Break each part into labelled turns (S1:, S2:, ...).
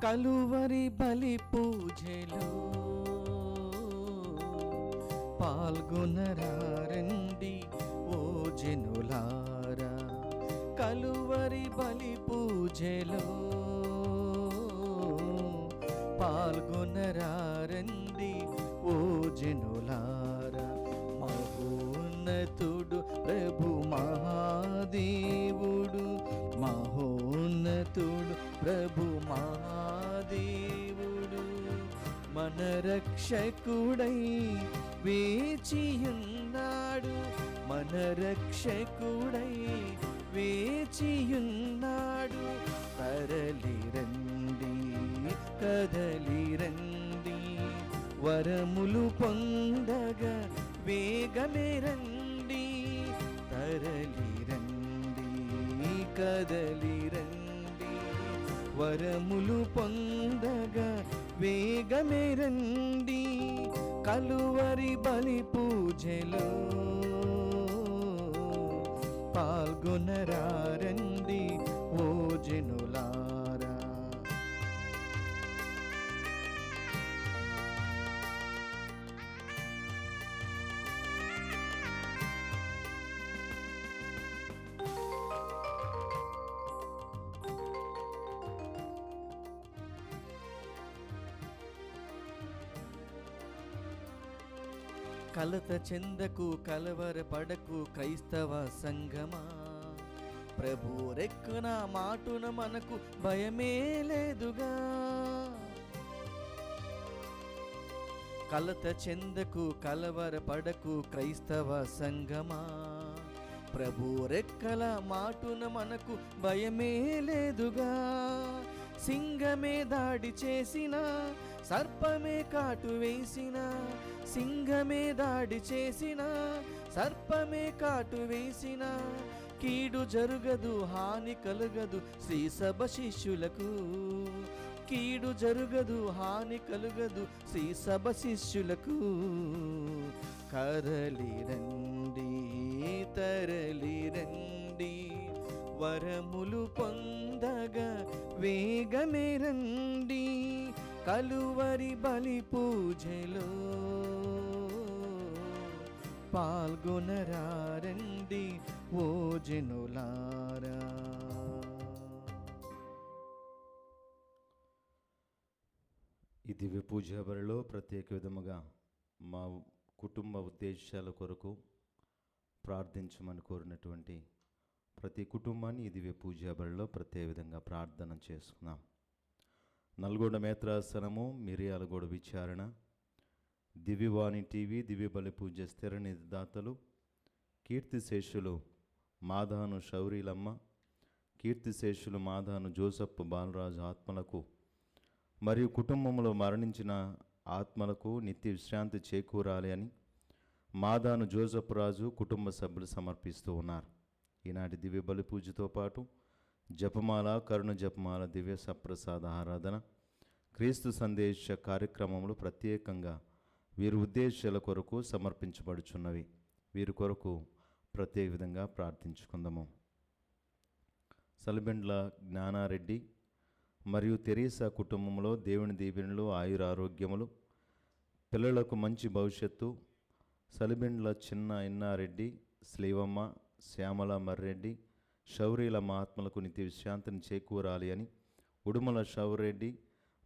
S1: కలువరి బలి పూజలో పాల్గొనరండి ఓ జనులారా. కలువరి బలి పూజలో పాల్గొనరండి ఓ జనులారా. మహోన్నతుడు ప్రభు మహాదేవుడు, మహోన్నతుడు ప్రభు మహాదేవుడు మన రక్షకుడై వేచియున్నాడు, మన రక్షకుడై వేచియున్నాడు. తరలిరండి కదలిరండి, వరములు పొందగా వేగమే రండి. తరలిరండి కదలిరండి, వరములు పొందగా వేగమే రండి. కలువరి బలి పూజలో పాల్గొనరండి ఓ జనులారా. కలత చెందకు కలవర పడకు క్రైస్తవ సంగమా, ప్రభు రెక్కున మాటున మనకు భయమే లేదుగా. కలత చెందకు కలవర పడకు క్రైస్తవ సంగమా, ప్రభు రెక్కల మాటున మనకు భయమే లేదుగా. సింగమే దాడి చేసిన, సర్పమే కాటు వేసిన, సింగమే దాడి చేసిన, సర్పమే కాటు వేసిన, కీడు జరుగదు హాని కలుగదు శ్రీ సభ శిష్యులకు. కీడు జరుగదు హాని కలుగదు శ్రీ సభ శిష్యులకు. కదలిరండి తరలిరండి, వరములు పొందగా వేగమే రండి. కలువరి బలి పూజలో పాల్గొనరండి ఓ జనులారా.
S2: ఈ దివ్య పూజా బలిలో ప్రత్యేక విధముగా మా కుటుంబ ఉద్దేశాల కొరకు ప్రార్థించమని కోరినటువంటి ప్రతి కుటుంబాన్ని ఈ దివ్య పూజా బలిలో ప్రత్యేక విధంగా ప్రార్థన చేసుకున్నాం. నల్గొండ మేత్రాసనము, మిర్యాలగూడ విచారణ, దివ్యవాణి టీవీ, దివ్య బలి పూజ స్థిర నిధిదాతలు, కీర్తిశేషులు మాదాను శౌరీలమ్మ, కీర్తిశేషులు మాదాను జోసఫ్ బాలరాజు ఆత్మలకు మరియు కుటుంబంలో మరణించిన ఆత్మలకు నిత్య విశ్రాంతి చేకూరాలి అని మాదాను జోసఫ్ రాజు కుటుంబ సభ్యులు సమర్పిస్తూ ఉన్నారు. ఈనాటి దివ్య బలి పూజతో పాటు జపమాల, కరుణ జపమాల, దివ్య సప్రసాద ఆరాధన, క్రీస్తు సందేశ కార్యక్రమములు ప్రత్యేకంగా వీరి ఉద్దేశాల కొరకు సమర్పించబడుచున్నవి. వీరి కొరకు ప్రత్యేక విధంగా ప్రార్థించుకుందాము. సలిబెండ్ల జ్ఞానారెడ్డి మరియు తెరీసా కుటుంబంలో దేవుని దీవెనలు, ఆయురారోగ్యములు, పిల్లలకు మంచి భవిష్యత్తు. సలిబెండ్ల చిన్న ఇన్నారెడ్డి, శ్రీవమ్మ, శ్యామల మర్రెడ్డి, శౌరీలమ్మ ఆత్మలకు నిత్య విశ్రాంతిని చేకూరాలి అని Udumala Shaureddy,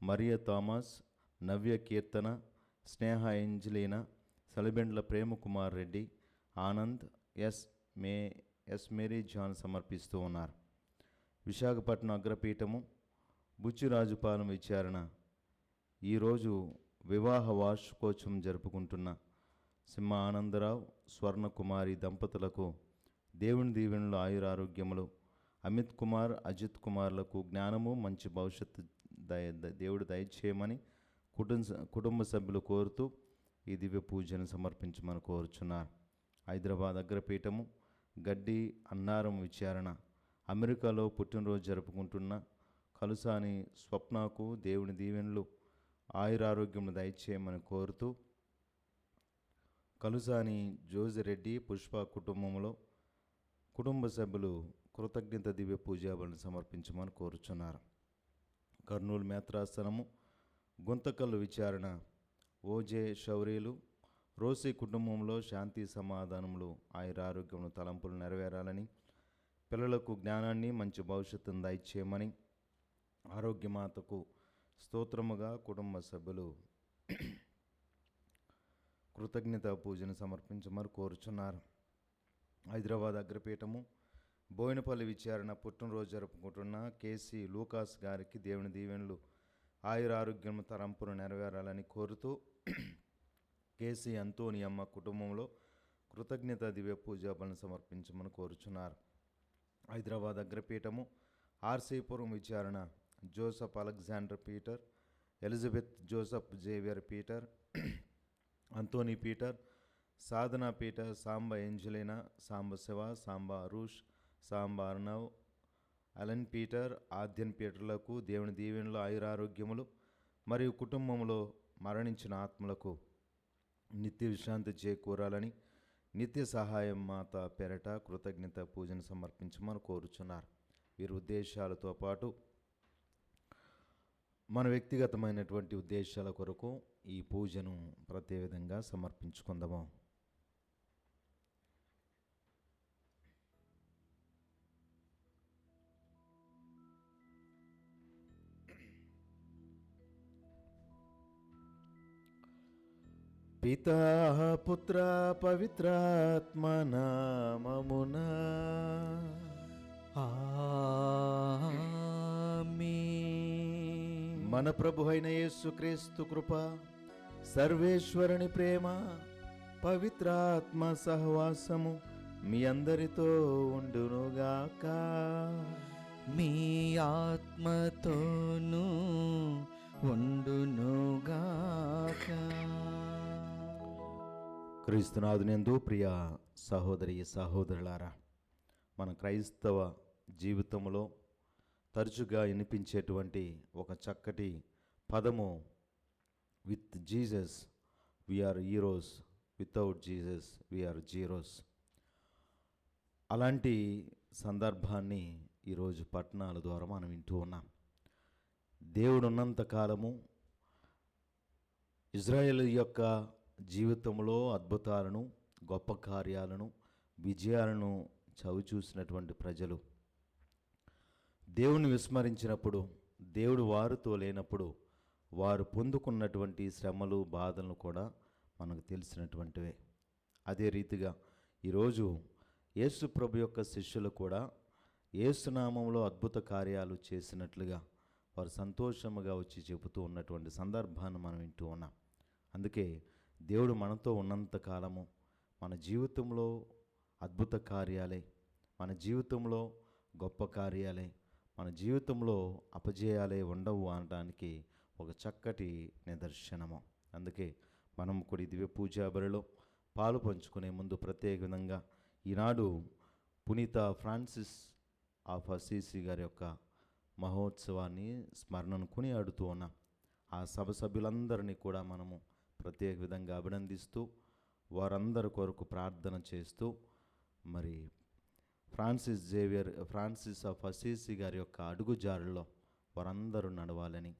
S2: Maria Thomas, Navya Keerthana, Sneha Angelina, Salibendla Premkumar Reddy, Anand, S Mary John సమర్పిస్తూ ఉన్నారు. విశాఖపట్నం అగ్రపీఠము, బుచ్చిరాజుపాలెం విచారణ ఈరోజు వివాహ వార్షికోత్సవం జరుపుకుంటున్న సింహ ఆనందరావు, స్వర్ణకుమారి దంపతులకు దేవుని దీవెనలు, ఆయురారోగ్యములు, అమిత్ కుమార్, అజిత్ కుమార్లకు జ్ఞానము, మంచి భవిష్యత్తు దేవుడు దయచేయమని కుటుంబ సభ్యులు కోరుతూ ఈ దివ్య పూజను సమర్పించమని కోరుచున్నారు. హైదరాబాద్ అగ్రపీఠము, గడ్డి అన్నారం విచారణ అమెరికాలో పుట్టినరోజు జరుపుకుంటున్న కలుసాని స్వప్నకు దేవుని దీవెనలు, ఆయురారోగ్యం దయచేయమని కోరుతూ కలుసాని జోజిరెడ్డి, పుష్ప కుటుంబంలో కుటుంబ సభ్యులు కృతజ్ఞత దివ్య పూజాబలిని సమర్పించమని కోరుచున్నారు. కర్నూలు మేత్రాసనము, గుంతకల్లు విచారణ, ఓజే శౌర్యులు, రోసి కుటుంబంలో శాంతి సమాధానములు, ఆయురారోగ్యములు, తలంపులు నెరవేరాలని, పిల్లలకు జ్ఞానాన్ని మంచి భవిష్యత్తును దయచేయమని, ఆరోగ్యమాతకు స్తోత్రముగా కుటుంబ సభ్యులు కృతజ్ఞత పూజను సమర్పించమని కోరుచున్నారు. హైదరాబాద్ అగ్రపీఠము బోయినపల్లి విచారణ పుట్టినరోజు జరుపుకుంటున్న కేసీ లూకాస్ గారికి దేవుని దీవెనలు, ఆయురారోగ్యము, తలంపులు నెరవేరాలని కోరుతూ కేసీ అంతోనియమ్మ కుటుంబంలో కృతజ్ఞత దివ్య పూజాపలను సమర్పించమని కోరుచున్నారు. హైదరాబాద్ అగ్రపీఠము ఆర్సీపురం విచారణ Joseph Alexander Peter, Elizabeth Joseph Xavier Peter, Anthony Peter, Sadhana Peter, Samba Angelina, Samba Shiva, Samba Aarush, Samba Arnav, Allen Peter, Aadyan పీటర్లకు దేవుని దీవెనలు, ఆయురారోగ్యములు మరియు కుటుంబంలో మరణించిన ఆత్మలకు నిత్య విశ్రాంతి చేకూరాలని నిత్య సహాయం మాత పెరట కృతజ్ఞత పూజను సమర్పించమని కోరుచున్నారు. వీరి ఉద్దేశాలతో పాటు మన వ్యక్తిగతమైనటువంటి ఉద్దేశాల కొరకు ఈ పూజను ప్రతి విధంగా సమర్పించుకుందాము. పితా పుత్ర పవిత్రాత్మ నామమునా
S1: ఆమేన్.
S2: మన ప్రభు అయిన యేసుక్రీస్తు కృప, సర్వేశ్వరుని ప్రేమ, పవిత్రాత్మ సహవాసము మీ అందరితో ఉండునుగాక.
S1: మీ ఆత్మతోనూ ఉండునుగాక.
S2: క్రీస్తునాథునందు ప్రియ సహోదరి సహోదరులారా, మన క్రైస్తవ జీవితంలో తరచుగా వినిపించేటువంటి ఒక చక్కటి పదము, with Jesus we are heroes, without Jesus we are zeros. అలాంటి సందర్భాన్ని ఈరోజు పట్టణాల ద్వారా మనం వింటూ ఉన్నాం. దేవుడు ఉన్నంత కాలము ఇజ్రాయేల్ యొక్క జీవితంలో అద్భుతాలను, గొప్ప కార్యాలను, విజయాలను చవిచూసినటువంటి ప్రజలు దేవుని విస్మరించినప్పుడు, దేవుడు వారితో లేనప్పుడు వారు పొందుకున్నటువంటి శ్రమలు, బాధలను కూడా మనకు తెలిసినటువంటివే. అదే రీతిగా ఈరోజు యేసు ప్రభు యొక్క శిష్యులు కూడా యేసునామంలో అద్భుత కార్యాలు చేసినట్లుగా వారు సంతోషముగా వచ్చి చెబుతూ ఉన్నటువంటి సందర్భాన్ని మనం వింటూ ఉన్నాం. అందుకే దేవుడు మనతో ఉన్నంత కాలము మన జీవితంలో అద్భుత కార్యాలే, మన జీవితంలో గొప్ప కార్యాలే, మన జీవితంలో అపజయాలే ఉండవు అనడానికి ఒక చక్కటి నిదర్శనము. అందుకే మనం కూడా దివ్య పూజా బలిలో పాలు పంచుకునే ముందు ప్రత్యేక విధంగా ఈనాడు పునీత ఫ్రాన్సిస్ ఆఫ్ అసీసి గారి యొక్క మహోత్సవాన్ని స్మరణను కొనియాడుతూ ఉన్నాం. ఆ సభ సభ్యులందరినీ కూడా మనము ప్రత్యేక విధంగా అభినందిస్తూ వారందరి కొరకు ప్రార్థన చేస్తూ మరి ఫ్రాన్సిస్ ఆఫ్ అసీసి గారి యొక్క అడుగుజారుల్లో వారందరూ నడవాలని,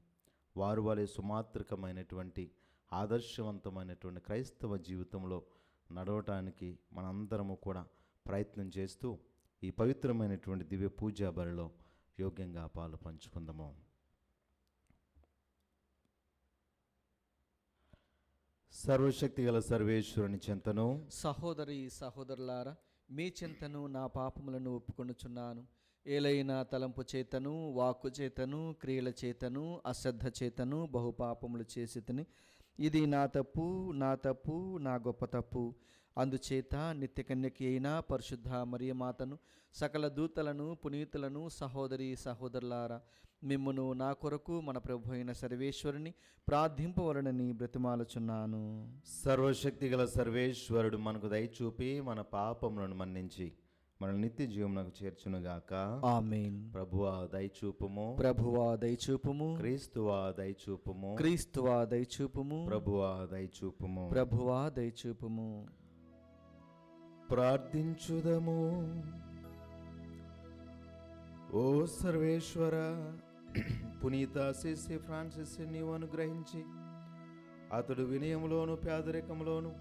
S2: వారు వలె సుమాత్రికమైనటువంటి ఆదర్శవంతమైనటువంటి క్రైస్తవ జీవితంలో నడవటానికి మనందరము కూడా ప్రయత్నం చేస్తూ ఈ పవిత్రమైనటువంటి దివ్య పూజా బలిలో యోగ్యంగా పాలు పంచుకుందాము. సర్వశక్తి గల సర్వేశ్వరుని చెంతను,
S1: సహోదరి సహోదరులారా, మీ చింతను నా పాపములను ఒప్పుకొనుచున్నాను. ఏలైనా తలంపు చేతను, వాక్కు చేతను, క్రియల చేతను, అశ్రద్ధ చేతను బహుపాపములు చేసితిని. ఇది నా తప్పు, నా గొప్ప తప్పు. అందుచేత నిత్యకన్యకి అయిన పరిశుద్ధ మరియమాతను, సకల దూతలను, పునీతులను, సహోదరి సహోదరులారా, మిమ్మును నా కొరకు మన ప్రభు అయిన సర్వేశ్వరుని ప్రార్థింపవలనని బ్రతిమాలుచున్నాను.
S2: సర్వశక్తి గల సర్వేశ్వరుడు మనకు దయచూపి మన పాపములను మన్నించి మన నిత్య జీవమునకు చేర్చునుగాక.
S1: ఆమేన్.
S2: ప్రభువా దయచూపుము,
S1: ప్రభువా దయచూపుము,
S2: క్రీస్తువా దయచూపుము,
S1: క్రీస్తువా దయచూపుము,
S2: ప్రభువా దయచూపుము.
S1: ప్రభువా దయచూపుము.
S2: ప్రార్థించుదము. ఓ సర్వేశ్వర, పునీత సిసి ఫ్రాన్సిస్ నీవు అనుగ్రహించి అతడు వినయములోను పేదరికంలోను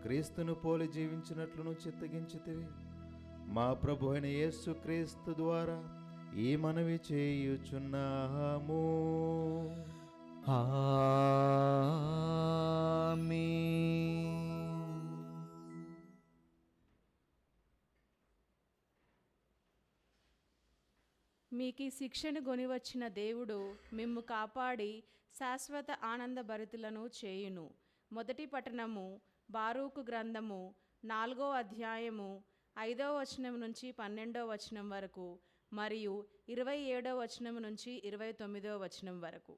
S2: క్రీస్తును పోలి జీవించినట్లును చిత్తగించితివి. మా ప్రభు అయిన యేసు క్రీస్తు ద్వారా ఈ మనవి చేయుచున్నాము.
S1: ఆమేన్.
S3: మీకు ఈ శిక్షను గొనివచ్చిన దేవుడు మిమ్ము కాపాడి శాశ్వత ఆనందభరితులను చేయును. మొదటి పట్టణము బారూకు గ్రంథము 4వ అధ్యాయము 5వ వచనం నుంచి 12వ వచనం వరకు మరియు 27వ వచనం నుంచి 29వ వచనం వరకు.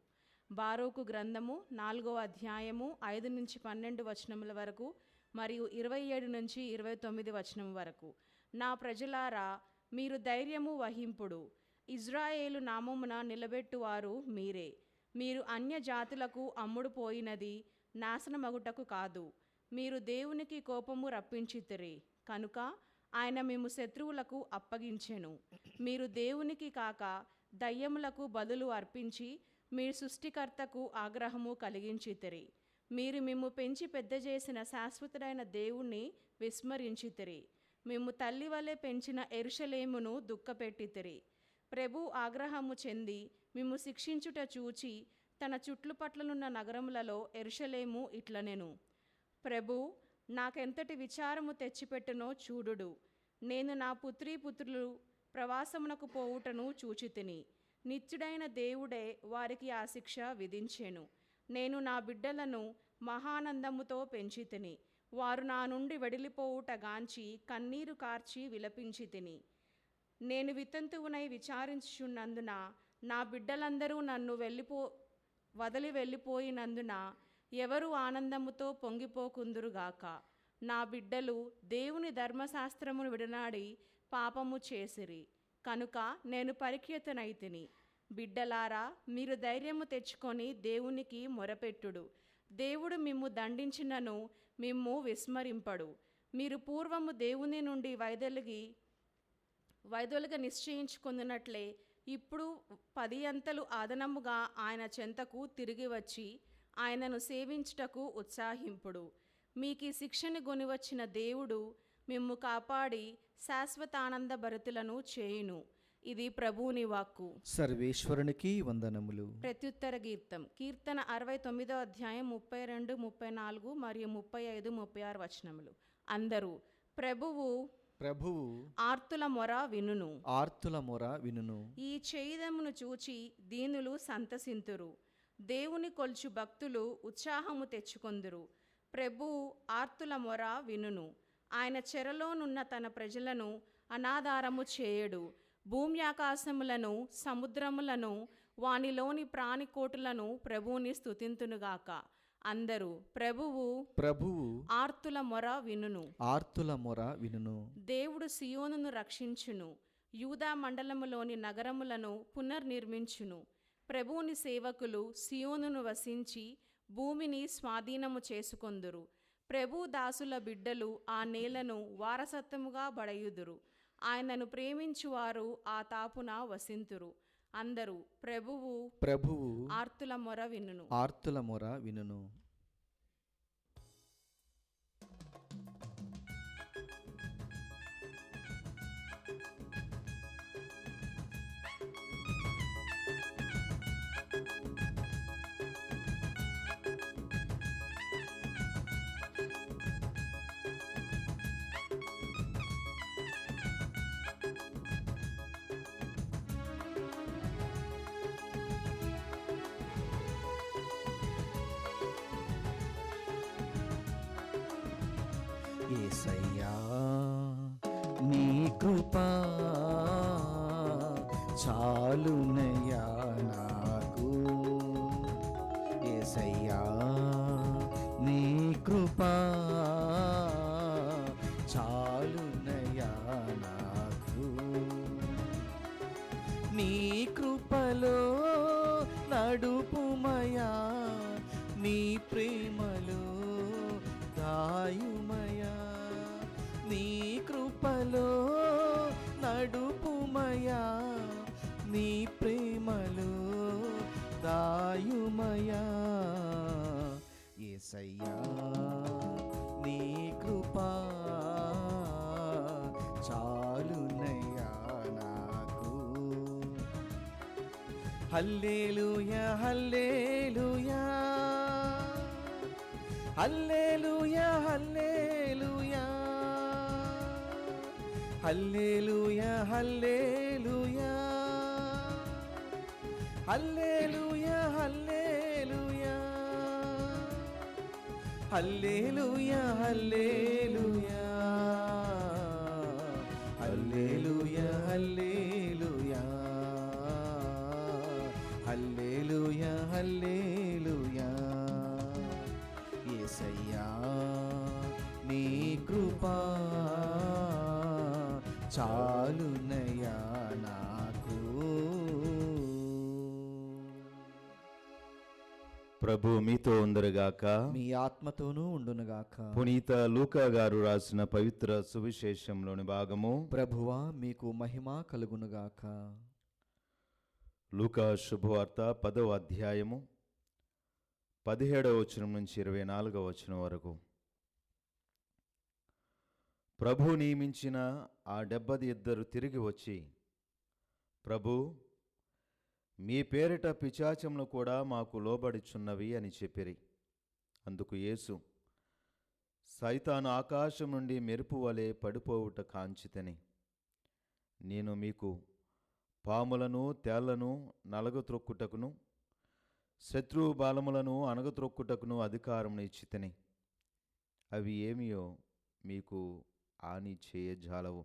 S3: బారూకు గ్రంథము 4వ అధ్యాయము 5 నుంచి 12 వచనముల వరకు మరియు 27 నుంచి 29 వచనం వరకు. నా ప్రజలారా, మీరు ధైర్యము వహింపుడు. ఇజ్రాయేలు నామమున నిలబెట్టువారు మీరే. మీరు అన్య జాతులకు అమ్ముడు పోయినది నాశనమగుటకు కాదు. మీరు దేవునికి కోపము రప్పించితిరి కనుక ఆయన మేము శత్రువులకు అప్పగించెను. మీరు దేవునికి కాక దయ్యములకు బదులు అర్పించి మీ సృష్టికర్తకు ఆగ్రహము కలిగించితిరి. మీరు మిమ్ము పెంచి పెద్ద చేసిన శాశ్వతుడైన దేవుణ్ణి విస్మరించితిరి. మిమ్ము తల్లి వలె పెంచిన యెరూషలేమును దుఃఖపెట్టితిరి. ప్రభు ఆగ్రహము చెంది మిమ్ము శిక్షించుట చూచి తన చుట్లుపట్లనున్న నగరములలో యెరూషలేము ఇట్లనెను, ప్రభు నాకెంతటి విచారము తెచ్చిపెట్టునో చూడుడు. నేను నా పుత్రులు ప్రవాసమునకు పోవుటను చూచితిని. నిత్యుడైన దేవుడే వారికి ఆ శిక్ష విధించెను. నేను నా బిడ్డలను మహానందముతో పెంచితిని. వారు నా నుండి వెడిలిపోవుట గాంచి కన్నీరు కార్చి విలపించితిని. నేను వితంతువునై విచారించుచున్నందున నా బిడ్డలందరూ నన్ను వదిలి వెళ్ళిపోయినందున ఎవరు ఆనందముతో పొంగిపోకుందురుగాక. నా బిడ్డలు దేవుని ధర్మశాస్త్రమును విడనాడి పాపము చేసిరి కనుక నేను పరిఖ్యాతనైతిని. బిడ్డలారా, మీరు ధైర్యము తెచ్చుకొని దేవునికి మొరపెట్టుడు. దేవుడు మిమ్ము దండించినను మిమ్ము విస్మరింపడు. మీరు పూర్వము దేవుని నుండి వైదొలిగా నిశ్చయించుకున్నట్లే ఇప్పుడు 10 అంతలు అదనముగా ఆయన చెంతకు తిరిగి వచ్చి ఆయనను సేవించుటకు ఉత్సాహింపుడు. మీకు ఈ శిక్షను గొనివచ్చిన దేవుడు మిమ్ము కాపాడి శాశ్వతానంద భరితులను చేయును. ఇది ప్రభువుని వాక్కు.
S1: సర్వేశ్వరునికి వందనములు.
S3: ప్రత్యుత్తర గీతం. కీర్తన 69వ అధ్యాయం 32, 34 మరియు 35, 36 వచనములు. అందరూ ప్రభువు ఆర్తుల మొర వినును.
S1: ఆర్తుల మొర వినును.
S3: ఈ చేదమును చూచి దీనులు సంతసింతురు. దేవుని కొల్చు భక్తులు ఉత్సాహము తెచ్చుకొందురు. ప్రభువు ఆర్తుల మొర వినును. ఆయన చెరలోనున్న తన ప్రజలను అనాధారము చేయడు. భూమి ఆకాశములను సముద్రములను వానిలోని ప్రాణికోటులను ప్రభువుని స్తుతింతునుగాక. అందరూ ప్రభువు ఆర్తుల మొర వినును.
S1: ఆర్తుల మొర వినును.
S3: దేవుడు సియోనును రక్షించును. యూదా మండలములోని నగరములను పునర్నిర్మించును. ప్రభువుని సేవకులు సియోనును వసించి భూమిని స్వాధీనము చేసుకొందురు. ప్రభు దాసుల బిడ్డలు ఆ నేలను వారసత్వముగా బడయుదురు. ఆయనను ప్రేమించువారు ఆ తాపున వసింతురు. అందరూ ప్రభువు ఆర్తుల మొర వినును.
S1: ఆర్తుల మొర వినును. యేసయ్యా, నీ కృపా చాలునయ్యా నాకు. యేసయ్యా, నీ కృపా చాలునయ్యా నాకు. నీ కృపలో నడుపుమయా, నీ ప్రేమలో దాయుమయా. నీ కృపలో నడుపుమయా, నీ ప్రేమలో నీ కృపా చాలునయ్యా నాకు. హల్లెలూయా హల్లెలూయా హల్లెలూయా హల్లెలూయా హల్లెలూయా హల్లెలూయా హల్లెలూయా హల్లెలూయా హల్లెలూయా హల్లెలూయా హల్లెలూయా హల్లెలూయా హల్లెలూయా హల్లెలూయా. యేసయ్యా నీ కృపా చాలునయ్యా నాకు.
S2: ప్రభు మీతో ఉందరుగాక.
S1: మీ ఆత్మతోనూ ఉండునుగాక.
S2: పునీత లూకా గారు రాసిన పవిత్ర సువిశేషంలోని భాగము.
S1: ప్రభువా మీకు మహిమ కలుగునుగాక.
S2: లూకా శుభవార్త 10వ అధ్యాయము 17వ వచనం నుంచి 24వ వచనం వరకు. ప్రభు నియమించిన ఆ 72 తిరిగి వచ్చి, ప్రభు, మీ పేరిట పిశాచములు కూడా మాకు లోబడిచున్నవి అని చెప్పిరి. అందుకు యేసు, సైతాను ఆకాశం నుండి మెరుపు వలె పడిపోవుట కాంచితని. నేను మీకు పాములను తేళ్లను నలగత్రొక్కుటకును శత్రు బాలములను అణగత్రొక్కుటకును అధికారమును ఇచ్చితిని. అవి ఏమియో మీకు హాని చేయజాలవు.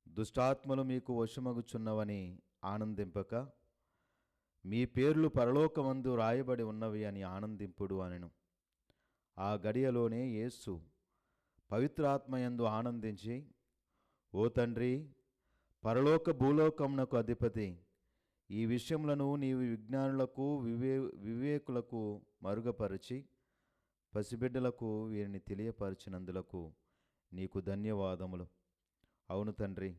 S2: దుష్టాత్మలు మీకు వశమగుచున్నవని ఆనందింపక మీ పేర్లు పరలోకమందు రాయబడి ఉన్నవి అని ఆనందింపుడు అనెను. ఆ గడియలోనే యేసు పవిత్రాత్మయందు ఆనందించి, ఓ తండ్రి, పరలోక భూలోకమునకు అధిపతి, ఈ విషయములను నీవు విజ్ఞానులకు వివేకులకు మరుగుపరిచి పసిబిడ్డలకు వీరిని తెలియపరిచినందులకు నీకు ధన్యవాదములు. అవును తండ్రి,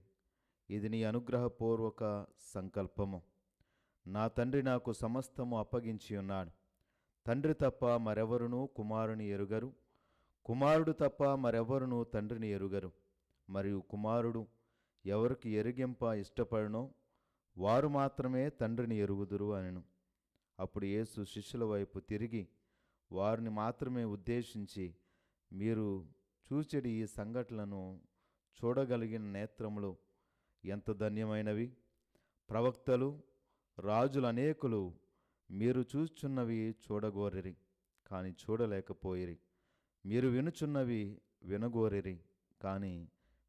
S2: ఇది నీ అనుగ్రహపూర్వక సంకల్పము. నా తండ్రి నాకు సమస్తము అప్పగించి ఉన్నాడు. తండ్రి తప్ప మరెవరునూ కుమారుని ఎరుగరు, కుమారుడు తప్ప మరెవరునూ తండ్రిని ఎరుగరు, మరియు కుమారుడు ఎవరికి ఎరిగింప ఇష్టపడునో వారు మాత్రమే తండ్రిని ఎరుగుదురు అనెను. అప్పుడు యేసు శిష్యుల వైపు తిరిగి వారిని మాత్రమే ఉద్దేశించి, మీరు చూచెడి ఈ సంఘటనలను చూడగలిగిన నేత్రములు ఎంత ధన్యమైనవి. ప్రవక్తలు, రాజులు అనేకులు మీరు చూచున్నవి చూడగోరిరి, కానీ చూడలేకపోయిరి. మీరు వినుచున్నవి వినగోరిరి, కానీ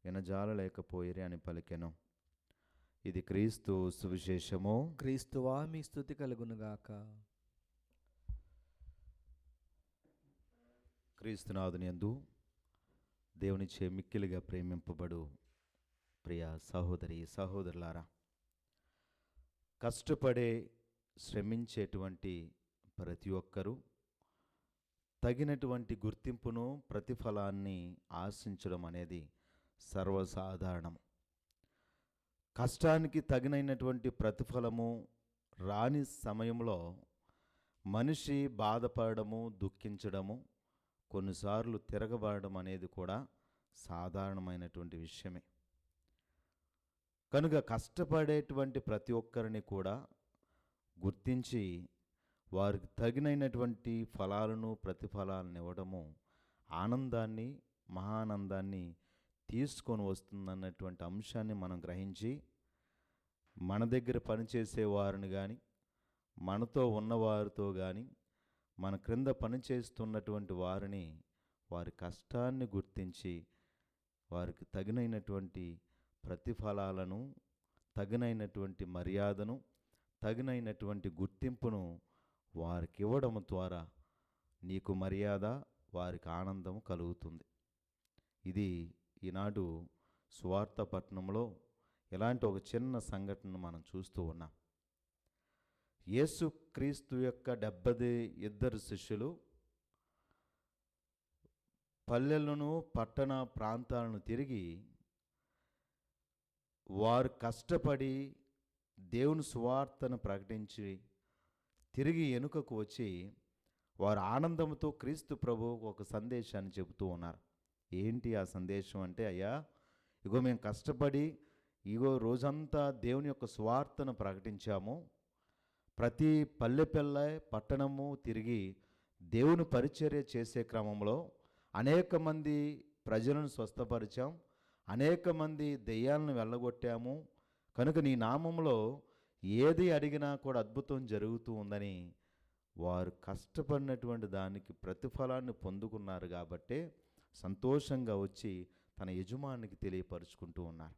S2: వినజాలలేకపోయిరి అని పలికెను. ఇది క్రీస్తు సువిశేషము.
S1: క్రీస్తువా మీ స్తుతి కలుగునుగాక.
S2: క్రీస్తునాథుని యందు దేవునిచే మిక్కిలిగా ప్రేమింపబడు ప్రియ సహోదరి సహోదరులారా, కష్టపడే శ్రమించేటువంటి ప్రతి ఒక్కరూ తగినటువంటి గుర్తింపును ప్రతిఫలాన్ని ఆశించడం అనేది సర్వసాధారణం. కష్టానికి తగినటువంటి ప్రతిఫలము రాని సమయంలో మనిషి బాధపడము, దుఃఖించడము, కొన్నిసార్లు తిరగబడడం అనేది కూడా సాధారణమైనటువంటి విషయమే. కనుక కష్టపడేటువంటి ప్రతి ఒక్కరిని కూడా గుర్తించి వారికి తగినటువంటి ఫలాలను ప్రతిఫలాలను ఇవ్వడము ఆనందాన్ని, మహానందాన్ని తీసుకొని వస్తుందన్నటువంటి అంశాన్ని మనం గ్రహించి, మన దగ్గర పనిచేసే వారిని కానీ, మనతో ఉన్నవారితో కానీ, మన క్రింద పనిచేస్తున్నటువంటి వారిని, వారి కష్టాన్ని గుర్తించి వారికి తగినటువంటి ప్రతిఫలాలను, తగినటువంటి మర్యాదను, తగినటువంటి గుర్తింపును వారికి ఇవ్వడం ద్వారా నీకు మర్యాద, వారికి ఆనందం కలుగుతుంది. ఇది ఈనాడు సువార్త పట్టణంలో ఇలాంటి ఒక చిన్న సంఘటనను మనం చూస్తూ ఉన్నాం. యేసుక్రీస్తు యొక్క 72 శిష్యులు పల్లెలను, పట్టణ ప్రాంతాలను తిరిగి వారు కష్టపడి దేవుని సువార్తను ప్రకటించి తిరిగి వెనుకకు వచ్చి వారు ఆనందంతో క్రీస్తు ప్రభు ఒక సందేశాన్ని చెబుతూ ఉన్నారు. ఏంటి ఆ సందేశం అంటే, అయ్యా ఇగో మేము కష్టపడి ఇగో రోజంతా దేవుని యొక్క సువార్తను ప్రకటించాము, ప్రతి పల్లె పట్టణము తిరిగి దేవుని పరిచర్య చేసే క్రమంలో అనేక మంది ప్రజలను స్వస్థపరిచాం, అనేక మంది దెయ్యాలను వెళ్ళగొట్టాము, కనుక నీ నామంలో ఏది అడిగినా కూడా అద్భుతం జరుగుతూ ఉందని వారు కష్టపడినటువంటి దానికి ప్రతిఫలాన్ని పొందుకున్నారు. కాబట్టే సంతోషంగా వచ్చి తన యజమానికి తెలియపరుచుకుంటూ ఉన్నారు.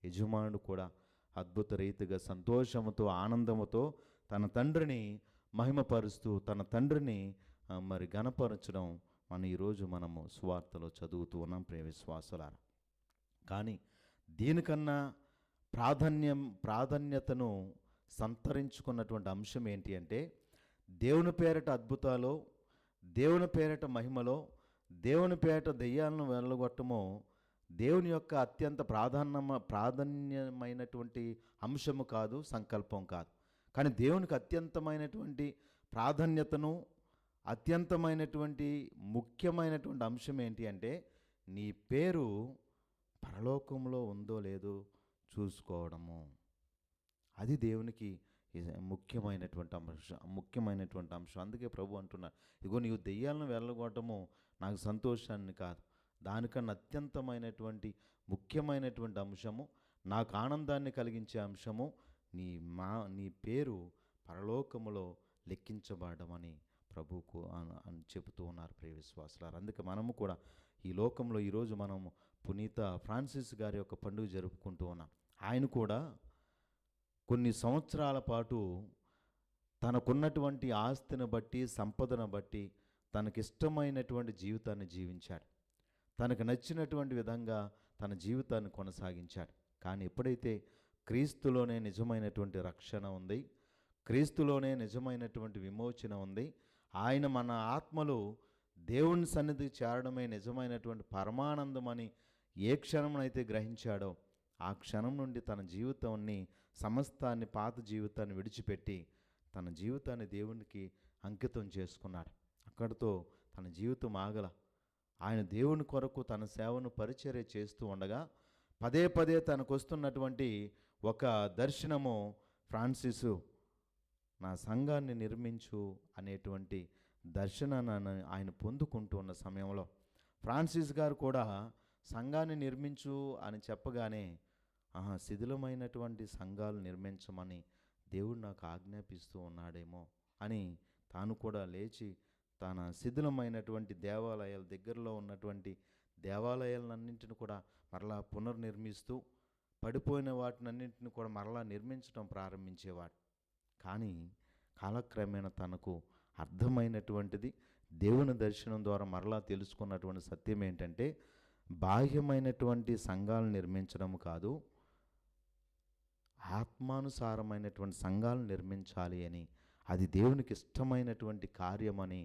S2: యజమానుడు కూడా అద్భుత రీతిగా సంతోషముతో ఆనందముతో తన తండ్రిని మహిమపరుస్తూ తన తండ్రిని మరి గణపరచడం ఈరోజు మనము సువార్తలో చదువుతూ ఉన్నాం ప్రియ విశ్వాసులారా. కానీ దీనికన్నా ప్రాధాన్యతను సంతరించుకున్నటువంటి అంశం ఏంటి అంటే, దేవుని పేరట అద్భుతాలు, దేవుని పేరట మహిమలో, దేవుని పేరట దెయ్యాలను వెళ్ళగొట్టమో దేవుని యొక్క అత్యంత ప్రాధాన్యమైనటువంటి అంశము కాదు, సంకల్పం కాదు. కానీ దేవునికి అత్యంతమైనటువంటి ప్రాధాన్యతను, అత్యంతమైనటువంటి ముఖ్యమైనటువంటి అంశం ఏంటి అంటే, నీ పేరు పరలోకంలో ఉందో లేదో చూసుకోవడము. అది దేవునికి ముఖ్యమైనటువంటి అంశం. అందుకే ప్రభు అంటున్నారు, ఇగో నీవు దెయ్యాలను వెళ్ళగొట్టము నాకు సంతోషాన్ని కాదు, దానికన్నా అత్యంతమైనటువంటి ముఖ్యమైనటువంటి అంశము, నాకు ఆనందాన్ని కలిగించే అంశము నీ పేరు పరలోకములో లెక్కించబడమని ప్రభువుకు అని చెబుతూ ఉన్నారు ప్రియ విశ్వాసులారు. అందుకే మనము కూడా ఈ లోకంలో ఈరోజు మనము పునీత ఫ్రాన్సిస్ గారి యొక్క పండుగ జరుపుకుంటూ ఉన్నాం. ఆయన కూడా కొన్ని సంవత్సరాల పాటు తనకున్నటువంటి ఆస్తిని బట్టి, సంపదను బట్టి తనకిష్టమైనటువంటి జీవితాన్ని జీవించాడు. తనకు నచ్చినటువంటి విధంగా తన జీవితాన్ని కొనసాగించాడు. కానీ ఎప్పుడైతే క్రీస్తులోనే నిజమైనటువంటి రక్షణ ఉంది, క్రీస్తులోనే నిజమైనటువంటి విమోచన ఉంది, ఆయన మన ఆత్మలు దేవుని సన్నిధికి చేరడమే నిజమైనటువంటి పరమానందమని ఏ క్షణంనైతే గ్రహించాడో ఆ క్షణం నుండి తన జీవితాన్ని, సమస్తాన్ని, పాత జీవితాన్ని విడిచిపెట్టి తన జీవితాన్ని దేవునికి అంకితం చేసుకున్నాడు. అక్కడితో తన జీవితం ఆగల. ఆయన దేవుని కొరకు తన సేవను పరిచర్య చేస్తూ ఉండగా పదే పదే తనకు వస్తున్నటువంటి ఒక దర్శనము, ఫ్రాన్సిసు నా సంఘాన్ని నిర్మించు అనేటువంటి దర్శనాన్ని ఆయన పొందుకుంటూ ఉన్న సమయంలో ఫ్రాన్సిస్ గారు కూడా సంఘాన్ని నిర్మించు అని చెప్పగానే, శిథిలమైనటువంటి సంఘాలు నిర్మించమని దేవుడు నాకు ఆజ్ఞాపిస్తూ ఉన్నాడేమో అని తాను కూడా లేచి తన శిథిలమైనటువంటి దేవాలయాల దగ్గరలో ఉన్నటువంటి దేవాలయాలన్నింటిని కూడా మరలా పునర్నిర్మిస్తూ, పడిపోయిన వాటినన్నింటిని కూడా మరలా నిర్మించడం ప్రారంభించేవాడు. కానీ కాలక్రమేణా తనకు అర్థమైనటువంటిది, దేవుని దర్శనం ద్వారా మరలా తెలుసుకున్నటువంటి సత్యం ఏంటంటే, బాహ్యమైనటువంటి సంఘాలను నిర్మించడం కాదు, ఆత్మానుసారమైనటువంటి సంఘాలను నిర్మించాలి అని, అది దేవునికి ఇష్టమైనటువంటి కార్యమని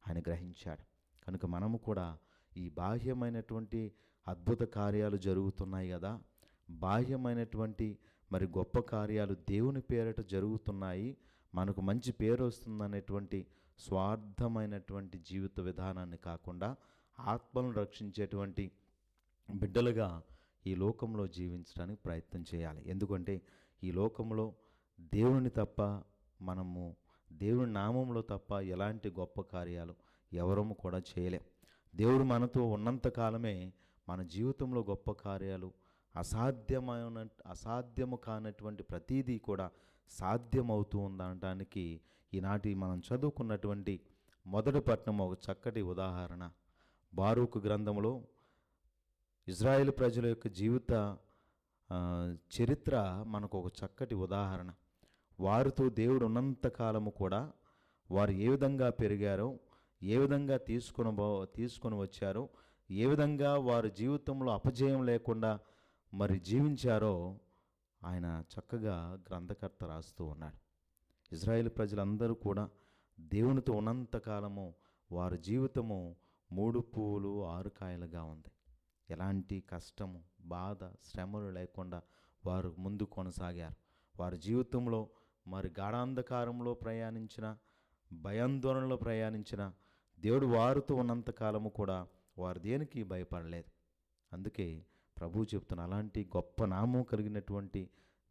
S2: ఆయన గ్రహించాడు. కనుక మనము కూడా ఈ బాహ్యమైనటువంటి అద్భుత కార్యాలు జరుగుతున్నాయి కదా, బాహ్యమైనటువంటి మరి గొప్ప కార్యాలు దేవుని పేరట జరుగుతున్నాయి, మనకు మంచి పేరు వస్తుందనేటువంటి స్వార్థమైనటువంటి జీవిత విధానాన్ని కాకుండా ఆత్మలను రక్షించేటువంటి బిడ్డలుగా ఈ లోకంలో జీవించడానికి ప్రయత్నం చేయాలి. ఎందుకంటే ఈ లోకంలో దేవుని తప్ప, మనము దేవుని నామంలో తప్ప ఎలాంటి గొప్ప కార్యాలు ఎవరము కూడా చేయలేం. దేవుడు మనతో ఉన్నంతకాలమే మన జీవితంలో గొప్ప కార్యాలు, అసాధ్యము కానటువంటి ప్రతీదీ కూడా సాధ్యమవుతూ ఉందనడానికి ఈనాటి మనం చదువుకున్నటువంటి మొదటి పట్టణం ఒక చక్కటి ఉదాహరణ. బారూకు గ్రంథంలో ఇజ్రాయేల్ ప్రజల యొక్క జీవిత చరిత్ర మనకు ఒక చక్కటి ఉదాహరణ. వారితో దేవుడు ఉన్నంతకాలము కూడా వారు ఏ విధంగా పెరిగారో, ఏ విధంగా తీసుకొని వచ్చారో, ఏ విధంగా వారి జీవితంలో అపజయం లేకుండా మరి జీవించారో ఆయన చక్కగా గ్రంథకర్త రాస్తూ ఉన్నాడు. ఇజ్రాయేల్ ప్రజలందరూ కూడా దేవునితో ఉన్నంతకాలము వారి జీవితము 3 పువ్వులు 6 కాయలుగా ఉంది. ఎలాంటి కష్టము, బాధ, శ్రమలు లేకుండా వారు ముందు కొనసాగారు. వారి జీవితంలో మరి గాఢాంధకారంలో ప్రయాణించిన, భయాందోళనలో ప్రయాణించిన దేవుడు వారితో ఉన్నంత కాలము కూడా వారు దేనికి భయపడలేదు. అందుకే ప్రభువు చెప్తున్న అలాంటి గొప్ప నామం కలిగినటువంటి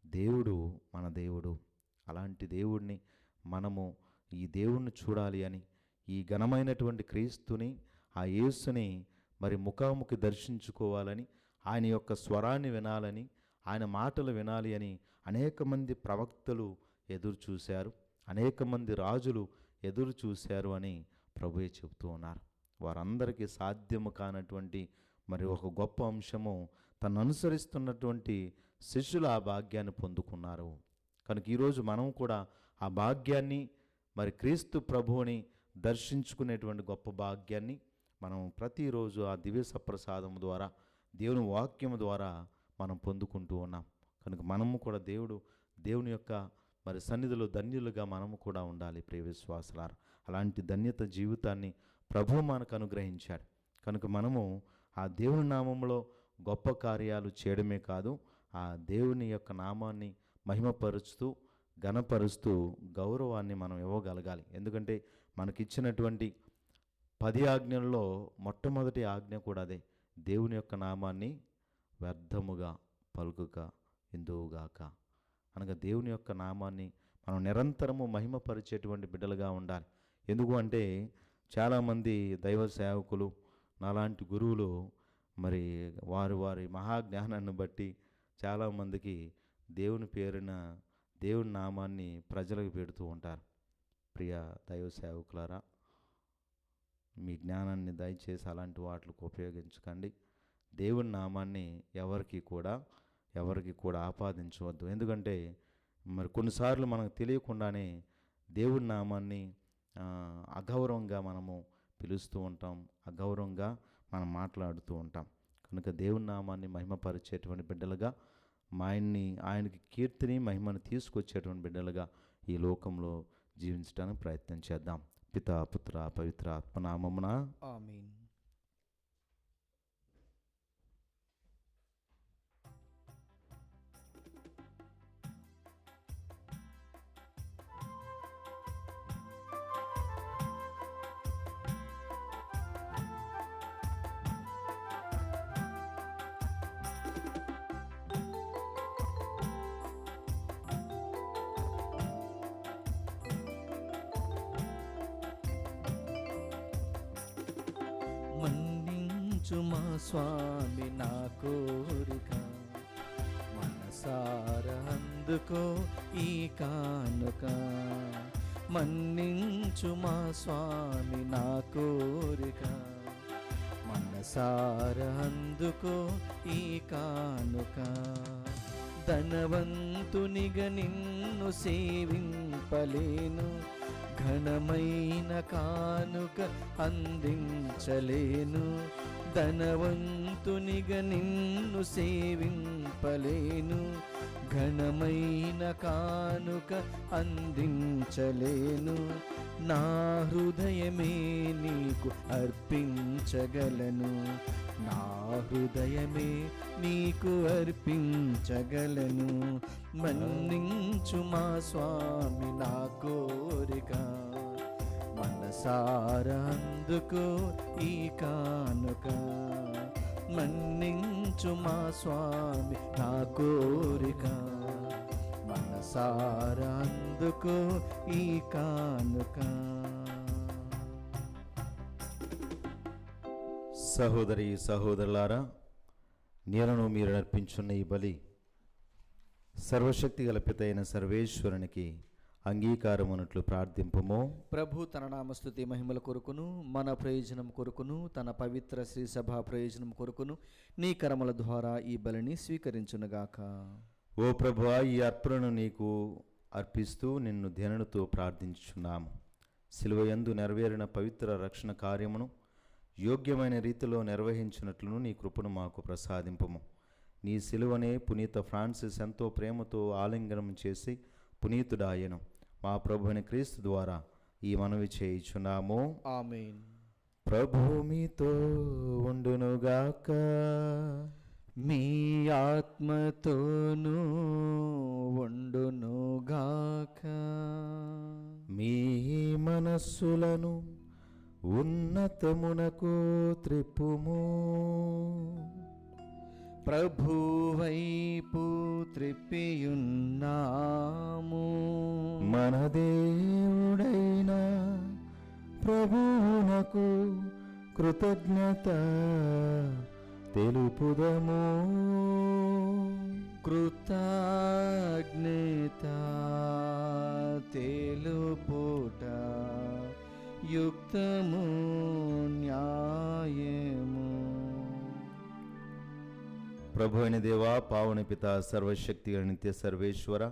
S2: దేవుడు మన దేవుడు. అలాంటి దేవుడిని మనము ఈ దేవుణ్ణి చూడాలి అని, ఈ ఘనమైనటువంటి క్రీస్తుని, ఆ యేసుని మరి ముఖాముఖి దర్శించుకోవాలని, ఆయన యొక్క స్వరాన్ని వినాలని, ఆయన మాటలు వినాలి అని అనేక మంది ప్రవక్తలు ఎదురు చూశారు, అనేక మంది రాజులు ఎదురు చూశారు అని ప్రభువే చెబుతూ ఉన్నారు. వారందరికీ సాధ్యము కానటువంటి మరి ఒక గొప్ప అంశము తను అనుసరిస్తున్నటువంటి శిష్యులు ఆ భాగ్యాన్ని పొందుకున్నారు. కనుక ఈరోజు మనం కూడా ఆ భాగ్యాన్ని, మరి క్రీస్తు ప్రభువుని దర్శించుకునేటువంటి గొప్ప భాగ్యాన్ని మనం ప్రతిరోజు ఆ దివ్య సప్రసాదం ద్వారా, దేవుని వాక్యం ద్వారా మనం పొందుకుంటూ ఉన్నాం. కనుక మనము కూడా దేవుని యొక్క మరి సన్నిధిలో ధన్యులుగా మనము కూడా ఉండాలి. ప్రియ విశ్వాసులారా, అలాంటి ధన్యత జీవితాన్ని ప్రభువు మనకు అనుగ్రహించాడు. కనుక మనము ఆ దేవుని నామంలో గొప్ప కార్యాలు చేయడమే కాదు, ఆ దేవుని యొక్క నామాన్ని మహిమపరుస్తూ, ఘనపరుస్తూ గౌరవాన్ని మనం ఇవ్వగలగాలి. ఎందుకంటే మనకిచ్చినటువంటి 10 ఆజ్ఞల్లో మొట్టమొదటి ఆజ్ఞ కూడా అదే, దేవుని యొక్క నామాన్ని వ్యర్థముగా పలుకుక ఇందువుగాక. అనగా దేవుని యొక్క నామాన్ని మనం నిరంతరము మహిమపరిచేటువంటి బిడ్డలుగా ఉండాలి. ఎందుకు అంటే చాలామంది దైవ సేవకులు, నాలాంటి గురువులు మరి వారి మహాజ్ఞానాన్ని బట్టి చాలామందికి దేవుని పేరున దేవుని నామాన్ని ప్రజలకు పెడుతూ ఉంటారు. ప్రియ దైవ సేవకులారా, మీ జ్ఞానాన్ని దయచేసి అలాంటి వాటికి ఉపయోగించకండి. దేవుని నామాన్ని ఎవరికి కూడా ఆపాదించవద్దు. ఎందుకంటే మరి కొన్నిసార్లు మనకు తెలియకుండానే దేవుని నామాన్ని అగౌరవంగా మనము పిలుస్తూ ఉంటాం, అగౌరవంగా మనం మాట్లాడుతూ ఉంటాం. కనుక దేవుని నామాన్ని మహిమపరిచేటువంటి బిడ్డలుగా, ఆయనకి కీర్తిని మహిమను తీసుకొచ్చేటువంటి బిడ్డలుగా ఈ లోకంలో జీవించడానికి ప్రయత్నం చేద్దాం. పితా, పుత్ర, పవిత్ర ఆత్మనామమున
S1: ఆమేన్. మన్నించు మా స్వామి నా కోరిక, మనసారా అందుకో ఈ కానుక. మన్నించు మా స్వామి నా కోరిక, మనసారా అందుకో ఈ కానుక. ధనవంతునిగా నిన్ను సేవింపలేను, ఘనమైన కానుక అందించలేను. ధనవంతునిగా నిన్ను సేవింపలేను, ఘనమైన కానుక అందించలేను. నా హృదయమే నీకు అర్పించగలను, నా హృదయమే నీకు అర్పించగలను. మన్నించు మా స్వామి నా కోరిక, మనసారా అందుకో ఈ కానుక. మన్నించు మా స్వామి నా కోరిక, మనసారా అందుకో ఈ కానుక.
S2: సహోదరి సహోదరులారా, నేలను మీరు అర్పించున్న ఈ బలి సర్వశక్తి గల పితైన సర్వేశ్వరునికి అంగీకారమునట్లు ప్రార్థింపుము.
S1: ప్రభు తన నామస్తుతి మహిమల కొరకును, మన ప్రయోజనం కొరకును, తన పవిత్ర శ్రీ సభా ప్రయోజనం కొరకును నీ కరముల ద్వారా ఈ బలిని స్వీకరించునుగాక.
S2: ఓ ప్రభువా, ఈ అర్పణను నీకు అర్పిస్తూ నిన్ను ధ్యానతో ప్రార్థించుచున్నాము. శిలువయందు నెరవేరిన పవిత్ర రక్షణ కార్యమును యోగ్యమైన రీతిలో నిర్వహించినట్లును నీ కృపను మాకు ప్రసాదింపము. నీ శిలువనే పునీత ఫ్రాన్సిస్ ఎంతో ప్రేమతో ఆలింగనం చేసి పునీతుడాయను. మా ప్రభువైన క్రీస్తు ద్వారా ఈ మనవి చేయుచున్నాము.
S1: ఆమేన్.
S2: ప్రభువు మీతో ఉండునుగాక,
S1: మీ ఆత్మతోనూ ఉండునుగాక.
S2: మీ మనస్సులను ఉన్నతమునకు త్రిప్పుము.
S1: ప్రభువైపు త్రిప్పియున్నాము.
S2: మన దేవుడైన ప్రభువునకు కృతజ్ఞత తెలుపుదము.
S1: కృతజ్ఞత తెలుపుట యుక్తము న్యాయము.
S2: ప్రభు అయిన దేవా, పావన పిత, సర్వశక్తి నిత్య సర్వేశ్వర,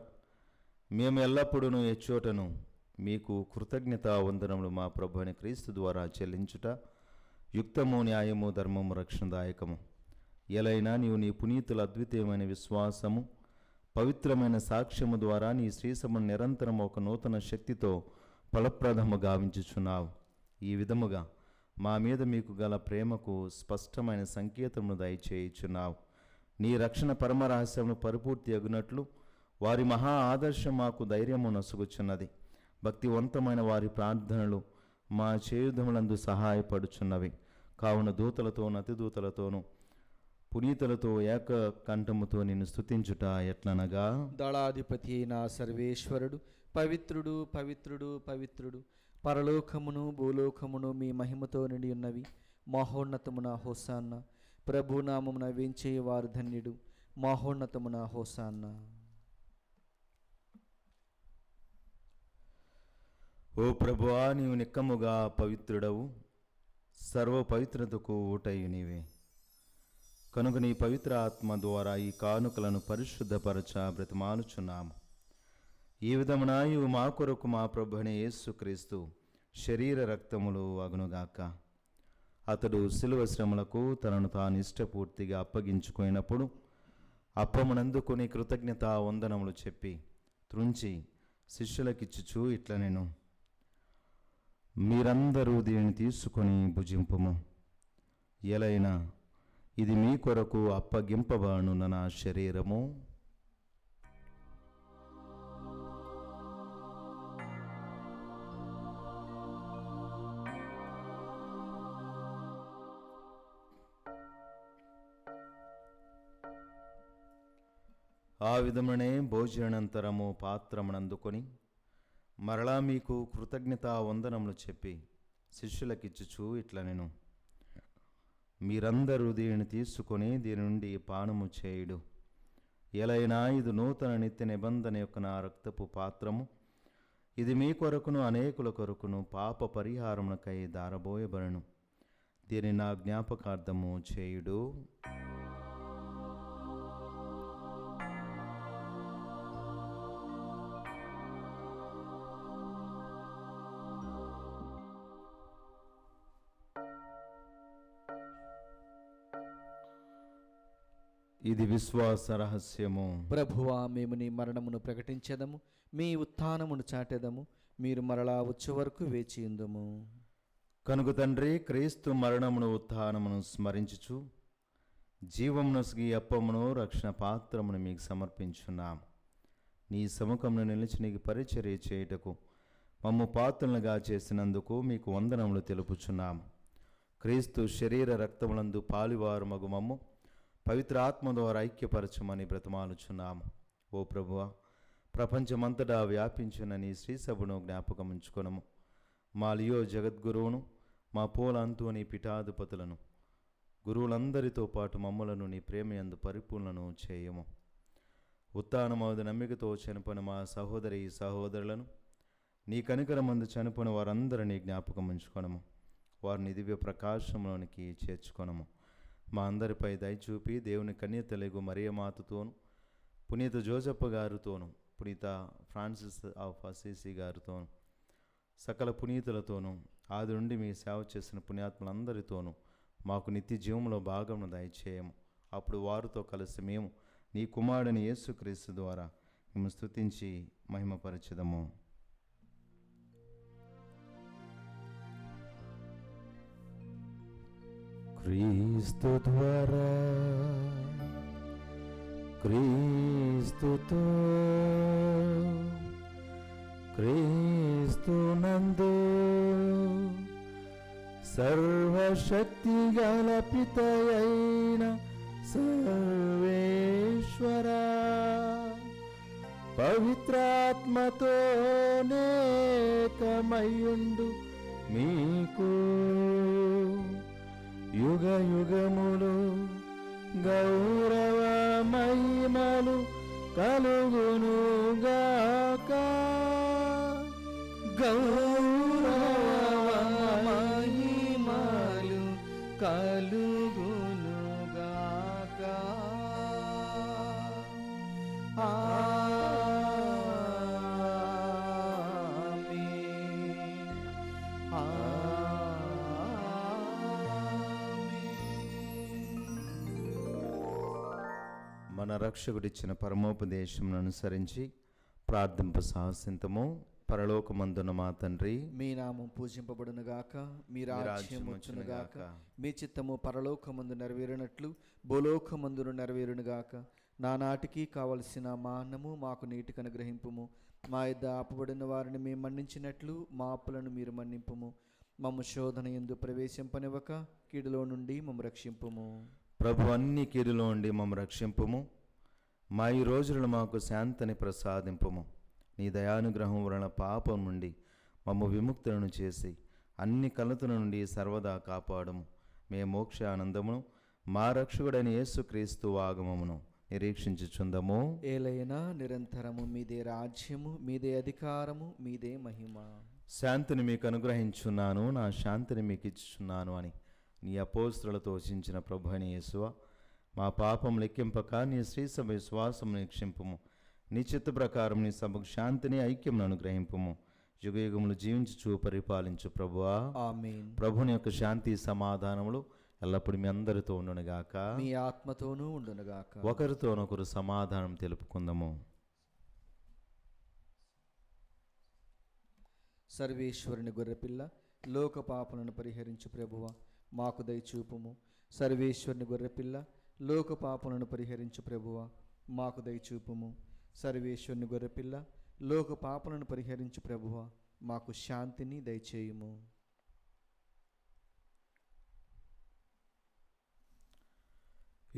S2: మేము ఎల్లప్పుడూ ఎచ్చోటను మీకు కృతజ్ఞతా వందనములు మా ప్రభు అయిన క్రీస్తు ద్వారా చెల్లించుట యుక్తము న్యాయము ధర్మము రక్షణదాయకము. ఎలైనా నీవు నీ పునీతుల అద్వితీయమైన విశ్వాసము పవిత్రమైన సాక్ష్యము ద్వారా నీ శ్రీసమును నిరంతరం ఒక నూతన శక్తితో ఫలప్రదము గావించుచున్నావు. ఈ విధముగా మా మీద మీకు గల ప్రేమకు స్పష్టమైన సంకేతమును దయచేయుచున్నావు. నీ రక్షణ పరమరహస్యమును పరిపూర్తి అగునట్లు వారి మహా ఆదర్శం మాకు ధైర్యము నసుగుచున్నది. భక్తివంతమైన వారి ప్రార్థనలు మా చేయుధములందు సహాయపడుచున్నవి. కావున దూతలతోనూ అతిదూతలతోనూ పునీతులతో ఏక కంఠముతో నిన్ను స్తుతించుట ఎట్లనగా,
S1: దళాధిపతి అయిన సర్వేశ్వరుడు పవిత్రుడు పవిత్రుడు పవిత్రుడు, పరలోకమును భూలోకమును మీ మహిమతో నిండి ఉన్నవి. మహోన్నతమున హోసాన్న. ప్రభునామమున వేంచేవారు ధన్యుడు. మహోన్నతమున హోసాన్న.
S2: ఓ ప్రభువా, నీవు నిక్కముగా పవిత్రుడవు, సర్వ పవిత్రతకు ఊటయు నీవే. కనుక నీ పవిత్ర ఆత్మ ద్వారా ఈ కానుకలను పరిశుద్ధపరచ బ్రతిమాలుచున్నాము. ఈ విధమున ఇవి మా కొరకు మా ప్రభుని యేసుక్రీస్తు శరీర రక్తములు అగునుగాక. అతడు శిలువ శ్రమలకు తనను తాను ఇష్టపూర్తిగా అప్పగించుకున్నప్పుడు అప్పమునందుకొని కృతజ్ఞతా వందనములు చెప్పి త్రుంచి శిష్యులకిచ్చుచూ ఇట్ల నేను, మీరందరూ దీనిని తీసుకొని భుజింపుము. ఎలైనా ఇది మీ కొరకు అప్పగింపబడును నా శరీరము. ఆ విధమునే భోజనానంతరము పాత్రమునందుకొని మరలా మీకు కృతజ్ఞతా వందనములు చెప్పి శిష్యులకిచ్చుచూ ఇట్ల నేను, మీరందరూ దీనిని తీసుకొని దీని నుండి పానము చేయుడు. ఎలైనా ఇది నూతన నిత్య నిబంధన యొక్క నా రక్తపు పాత్రము. ఇది మీ కొరకును అనేకుల కొరకును పాప పరిహారమునకై దారబోయబడును. దీని నా జ్ఞాపకార్థము చేయుడు. ఇది విశ్వాస రహస్యము.
S1: ప్రభువా, మేము నీ మరణమును ప్రకటించెదము, మీ ఉత్థానమును చాటెదము. మీరు మరలా వచ్చే వరకు వేచియుందుము.
S2: కనుక తండ్రి, క్రీస్తు మరణమును ఉత్థానమును స్మరించుచు జీవమును అప్పమును రక్షణ పాత్రమును మీకు సమర్పించున్నాము. నీ సముఖమును నిలిచి నీకు పరిచర్య చేయుటకు మమ్ము పాత్రలుగా చేసినందుకు మీకు వందనములు తెలుపుచున్నాము. క్రీస్తు శరీర రక్తములందు పాలివారు మగు మమ్ము పవిత్ర ఆత్మ ద్వారా ఐక్యపరచమని బ్రతమాలుచున్నాము. ఓ ప్రభువా, ప్రపంచమంతటా వ్యాపించిన నీ శ్రీసభను జ్ఞాపకముంచుకొనము. మా లియో జగద్గురువును, మా పోల అంతోని పీఠాధిపతులను, గురువులందరితో పాటు మమ్ములను నీ ప్రేమయందు పరిపూర్ణను చేయము. ఉత్థానమౌదు నమ్మికతో చనిపోయిన మా సహోదరి సహోదరులను, నీ కనికరమందు చనిపోయిన వారందరినీ జ్ఞాపకముంచుకొనము. వారిని దివ్య ప్రకాశంలోనికి చేర్చుకొనము. మా అందరిపై దయచూపి దేవుని కన్యతలగు మరియమాతతోను, పునీత జోజప్ప గారితోను, పునీత ఫ్రాన్సిస్ ఆఫ్ అసిసి గారితోను, సకల పునీతులతోనూ ఆది నుండి మీ సేవ చేసిన పుణ్యాత్ములందరితోనూ మాకు నిత్య జీవంలో భాగమును దయచేయము. అప్పుడు వారితో కలిసి మేము నీ కుమారుని యేసుక్రీస్తు ద్వారా మేము స్తుతించి మహిమపరచెదము. క్రీస్తు ద్వారా, క్రీస్తుతో, క్రీస్తునందు సర్వశక్తి గల పితయైన సర్వేశ్వరా, పవిత్రాత్మతో నేకమయుండు మీకు యుగ యుగములు గౌరవ మహిమలు కలుగునుగాక.
S1: గౌరవ మహిమలు కలుగునుగాక. ఆమేన్.
S2: మన రక్షకుడిచ్చిన పరమోపదేశమును అనుసరించి ప్రార్థింప సాహసింతము. పరలోకమందున మా తండ్రి,
S1: మీ నామం పూజింపబడునుగాక, మీ రాజ్యం వచ్చునుగాక, మీ చిత్తము పరలోకమందు నెరవేరినట్లు భూలోకమందును నెరవేరునుగాక. నానాటికి కావలసిన మా అన్నము మాకు నీటికి అనుగ్రహింపుము. మా యొద్ద ఆపబడిన వారిని మేము మన్నించినట్లు మా అప్పులను మీరు మన్నింపుము. మమ్ము శోధన యందు ప్రవేశింపనివ్వక కీడులో నుండి మమ్ము రక్షింపుము.
S2: ప్రభు అన్ని కీడులో ఉండి మమ్మ రక్షింపుము. మా ఈ రోజులను మాకు శాంతిని ప్రసాదింపుము. నీ దయానుగ్రహం వలన పాపం నుండి మమ్మ విముక్తులను చేసి అన్ని కలతల నుండి సర్వదా కాపాడము. మే మోక్ష ఆనందమును మా రక్షకుడైన యేసుక్రీస్తు ఆగమమును నిరీక్షించుచుందము.
S1: ఏలైనా నిరంతరము మీదే రాజ్యము, మీదే అధికారము, మీదే మహిమ.
S2: శాంతిని మీకు అనుగ్రహించున్నాను, నా శాంతిని మీకు ఇచ్చుచున్నాను అని నీ అపోస్తులతో వచించిన ప్రభు అయిన యేసువ, మా పాపం లెక్కింపక నీ శ్రీసభ విశ్వాసం నిక్షింపుము. నీ చిత్త ప్రకారం నీ సభకు శాంతిని ఐక్యమును అనుగ్రహింపుము. యుగయుగములు జీవించుచు పరిపాలించు ప్రభువా.
S1: ఆమేన్.
S2: ప్రభుని యొక్క శాంతి సమాధానములు ఎల్లప్పుడూ మీ అందరితో ఉండునుగాక,
S1: మీ ఆత్మతోనూ ఉండునుగాక.
S2: ఒకరితోనొకరు సమాధానం తెలుపుకుందాము.
S1: సర్వేశ్వరుని గొర్రెపిల్ల, లోక పాపలను పరిహరించు ప్రభువ, మాకు దయచూపుము. సర్వేశ్వరుని గొర్రెపిల్ల, లోక పాపలను పరిహరించు ప్రభువ, మాకు దయచూపుము. సర్వేశ్వరుని గొర్రెపిల్ల, లోక పాపలను పరిహరించు ప్రభువ, మాకు శాంతిని దయచేయుము.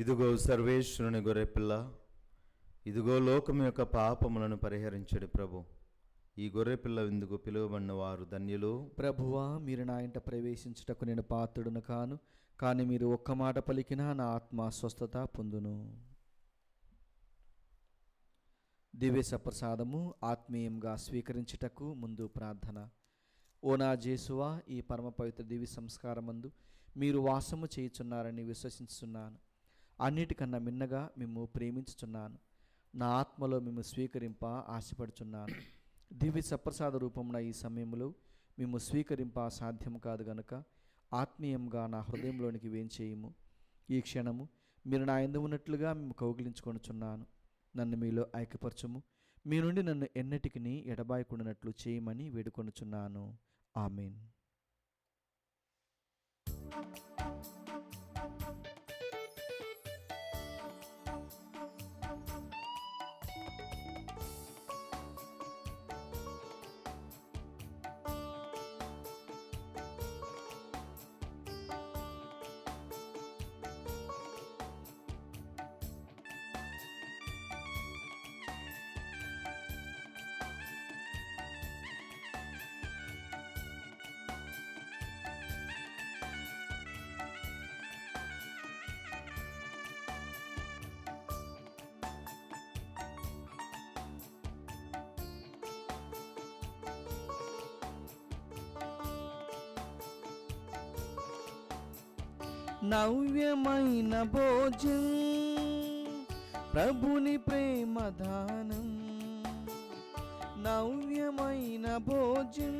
S2: ఇదిగో సర్వేశ్వరుని గొర్రెపిల్ల, ఇదిగో లోకం యొక్క పాపములను పరిహరించడు ప్రభు. ఈ గొర్రెపిల్ల విందుకు పిలువబడిన వారు ధన్యులు.
S1: ప్రభువా, మీరు నా ఇంట ప్రవేశించుటకు నేను పాత్రుడును కాను, కానీ మీరు ఒక్క మాట పలికినా నా ఆత్మ స్వస్థత పొందును. దివ్య సప్రసాదము ఆత్మీయంగా స్వీకరించుటకు ముందు ప్రార్థన. ఓ నా జేసువా, ఈ పరమ పవిత్ర దివ్య సంస్కారమందు మీరు వాసము చేయుచున్నారని విశ్వసించుచున్నాను. అన్నిటికన్నా మిన్నగా మిమ్ము ప్రేమించుచున్నాను. నా ఆత్మలో మిమ్ము స్వీకరింప ఆశపడుచున్నాను. దివ్య సప్రసాద రూపమున ఈ సమయంలో మిమ్ము స్వీకరింప సాధ్యం కాదు గనుక ఆత్మీయంగా నా హృదయంలోనికి వేంచేయము. ఈ క్షణము మీరు నా యందు ఉన్నట్లుగా మేము కౌగిలించుకొనుచున్నాను. నన్ను మీలో ఐక్యపరచుము. మీ నుండి నన్ను ఎన్నటికి ఎడబాయకుండానట్లు చేయమని వేడుకొనుచున్నాను. ఆమేన్. నవ్యమైన భోజం ప్రభుని ప్రేమ దానం. నవ్యమైన భోజం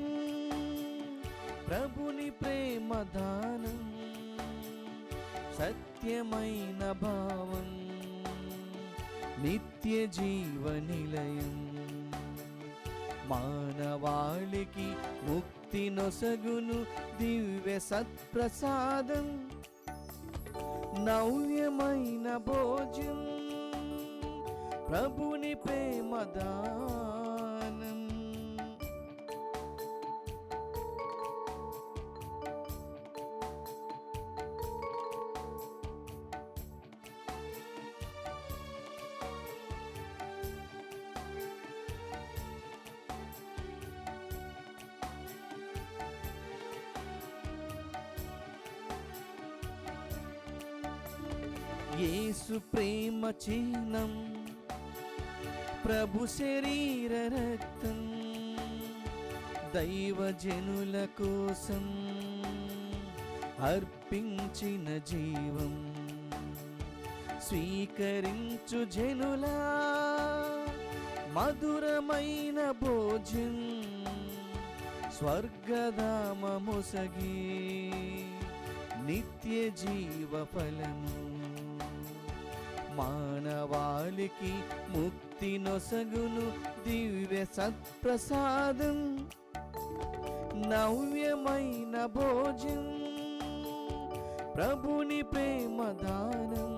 S1: ప్రభుని ప్రేమ దానం. సత్యమైన భావం నిత్య జీవనిలయం. మానవాళికి ముక్తి నొసగును దివ్య సత్ప్రసాదం. నవ్యమైన భోజం ప్రభుని ప్రేమ దానం. యేసు ప్రేమ చిహ్నం, ప్రభు శరీర రక్తం, దైవజనుల కోసం అర్పించిన జీవం. స్వీకరించు జనులా మధురమైన భోజం, స్వర్గధామముసగి నిత్య జీవ ఫలము. మానవాళికి ముక్తి నొసగును దివ్య సత్ప్రసాదం, నవ్యమైన భోజం, ప్రభుని ప్రేమ దానం.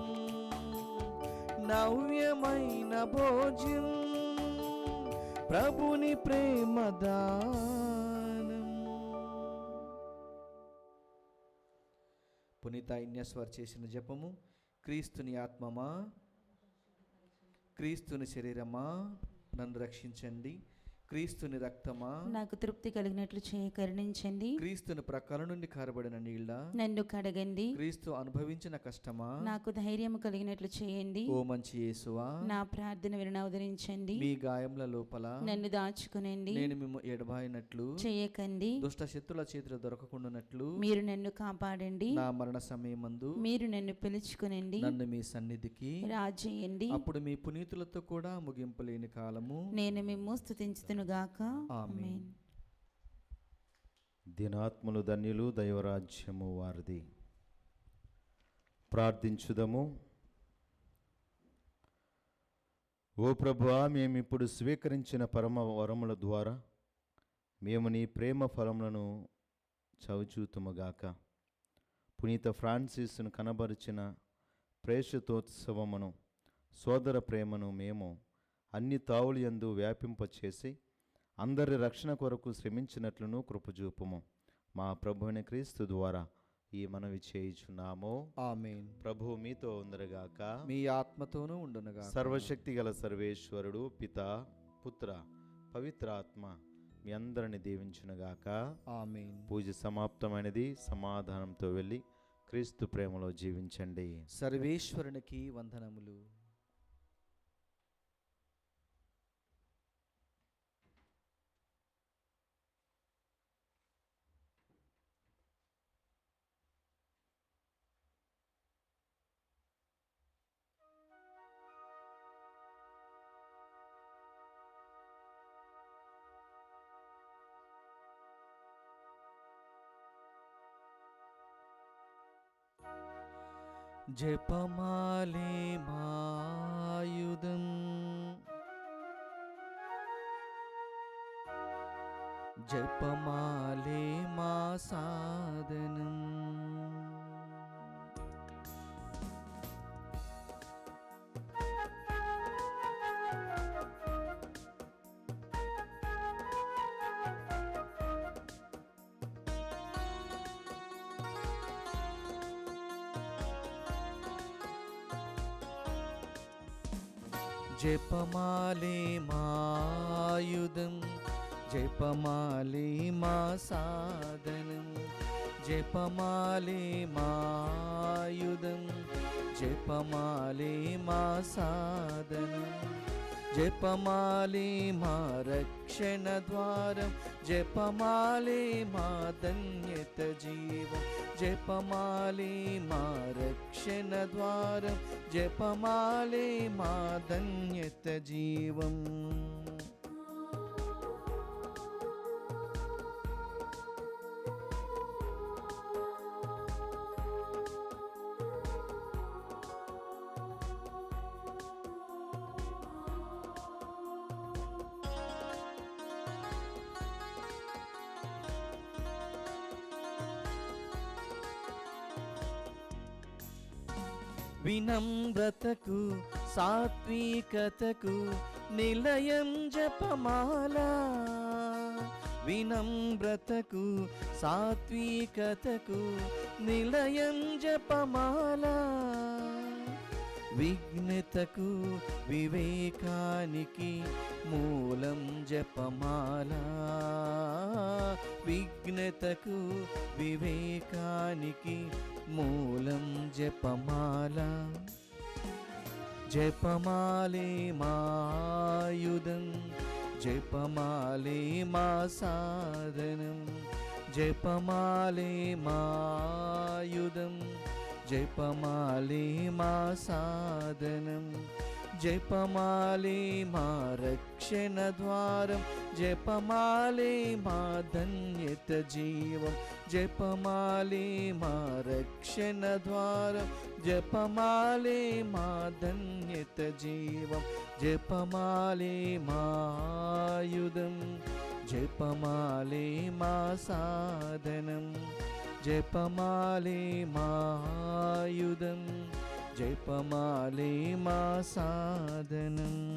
S1: నవ్యమైన భోజం, ప్రభుని ప్రేమ దానం. పునీత ఇన్యస్వార్ చేసిన జపము. క్రీస్తుని ఆత్మమా, క్రీస్తుని శరీరమా, నన్ను రక్షించండి. క్రీస్తుని రక్తమా,
S4: నాకు తృప్తి కలిగినట్లు చేయ కరుణించండి.
S1: క్రీస్తుని ప్రక్కల నుండి కారబడిన నీళ్ళ,
S4: నన్ను కడగండి.
S1: క్రీస్తు అనుభవించిన కష్టమా,
S4: నాకు ధైర్యం కలిగినట్లు చేయండి.
S1: ఓ మంచి యేసువా,
S4: నా ప్రార్థన విని అవతరించండి.
S1: మీ గాయముల లోపల
S4: నన్ను దాచుకునండి.
S1: నేను మిమ్ము ఎడబాయినట్లు
S4: చేయకండి.
S1: దుష్ట శత్రుల చేతిలో దొరకకుండానట్లు
S4: మీరు నన్ను కాపాడండి.
S1: నా మరణ సమయమందు
S4: మీరు నన్ను పిలుచుకునండి.
S1: నన్ను మీ సన్నిధికి
S4: రాజేయండి.
S1: అప్పుడు మీ పునీతులతో కూడా ముగింపు లేని కాలము
S4: నేను మిమ్ము స్తుతించుదునుగాక. ఆమేన్.
S2: దినాత్ములు ధన్యులు, దైవరాజ్యము వారిది. ప్రార్థించుదము. ఓ ప్రభువా, మేమిప్పుడు స్వీకరించిన పరమ వరముల ద్వారా మేము నీ ప్రేమ ఫలములను చవిచూతుముగాక. పునీత ఫ్రాన్సిస్ను కనబరిచిన ప్రేషితోత్సవమును, సోదర ప్రేమను మేము అన్ని తావులు యందు వ్యాపింపచేసి అందరి రక్షణ కొరకు శ్రమించినట్లును కృపజూపుము. మా ప్రభువైన క్రీస్తు ద్వారా ఈ మనవి చేయుచున్నాము.
S1: ఆమేన్.
S2: ప్రభువు మీతో ఉందరుగాక,
S1: మీ ఆత్మతోనూ ఉండునుగాక.
S2: సర్వశక్తి గల సర్వేశ్వరుడు పిత, పుత్ర, పవిత్రాత్మ మీ అందరిని దీవించునుగాక.
S1: ఆమేన్.
S2: పూజ సమాప్తమైనది. సమాధానంతో వెళ్ళి క్రీస్తు ప్రేమలో జీవించండి.
S1: సర్వేశ్వరునికి వందనములు. జపమాలే మాయుధం, జపమాలే మా సాధనం. జపమాలే మాయుధం, జపమాలే మా సాధనం. జపమాలే మాయుధం, జపమాలే మా సాధనం. జపమాలే మా రక్షణ ద్వారం, జపమాలే మా ధన్యత జీవం. జపమాలే మా రక్షణ ద్వారం, జపమాలే మా ధన్యత జీవం. వినమ్రతకు సాత్వికతకు నిలయం జపమాల. వినమ్రతకు సాత్వికతకు నిలయం జపమాల. విఘ్నతకు వివేకానికి మూలం జపమాల. విఘ్నతకు వివేకానికి మూలం జపమాల. జపమాలే మాయుధం, జపమాలే మా సాధనం, జపమాలే మాయుధం, జపమాలే మా సాధనం, జపమాలే మా రక్షణ ద్వారం, జపమాలే మా ధన్యత జీవం, జపమాలే మా రక్షణ ద్వారం, జపమాలే మా ధన్యత జీవం, జపమాలే మాయుధం, జపమాలే మా సాధనం, జపమాలే మాయుధం, జపమాలే మా సాధనం.